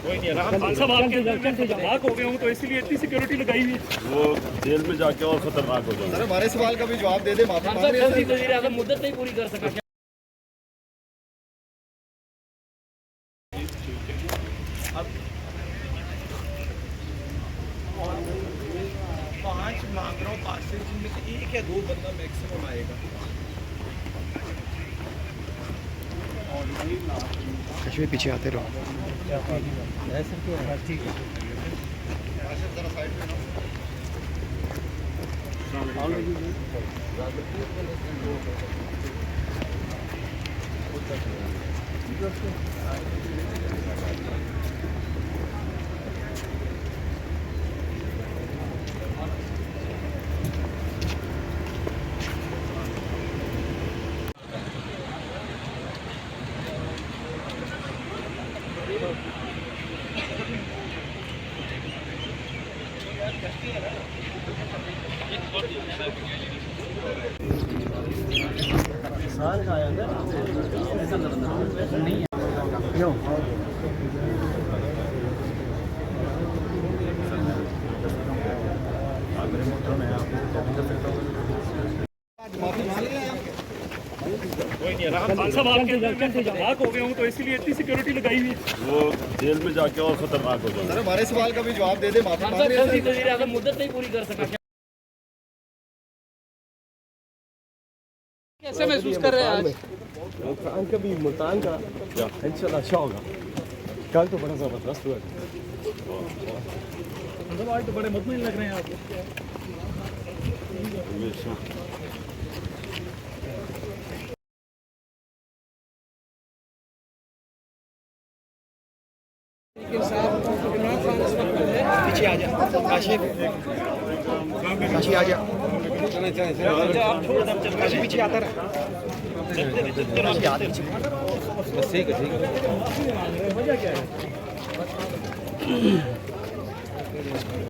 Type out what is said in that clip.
कोई नहीं है खान साहब, आपके अंदर में खतरनाक हो गए हूँ तो इसलिए इतनी सिक्योरिटी लगाई हुई है। वो जेल में जाके और खतरनाक हो जाएगा। सर हमारे सवाल का भी जवाब दे दे। माफी मांग रहे हैं। वज़ीर आज़म मुद्दत नहीं पूरी कर सका। 5 मांग रहा हूँ, 5 से जिनमें से 1 या 2 बंदा मैक्सिमम आएगा। कश्मीर पीछे आते रहो। ठीक है जरा साइड में माफी मांग रहे हैं। कोई नहीं है खान साहब, आपके अंदर में खतरनाक हो गए हूँ तो इसलिए इतनी सिक्योरिटी लगाई हुई है। वो जेल में जाके और खतरनाक हो जाएगा। सर हमारे सवाल का भी जवाब दे दे। माफी मांग रहे हैं। वज़ीर आज़म मुद्दत नहीं पूरी कर सका। कैसे महसूस कर रहे हैं आज? मुल्तान का भी, मुल्तान का इंशाल्लाह अच्छा होगा। कल तो बड़ा ज़बरदस्त हुआ। मतलब आज तो बड़े मुतमईन लग रहे हैं आप। हमेशा पीछे आ जा काशिफ, काशी आ जा। काशी पीछे आता रहा। काशी आ पीछे। बस ठीक है, ठीक है।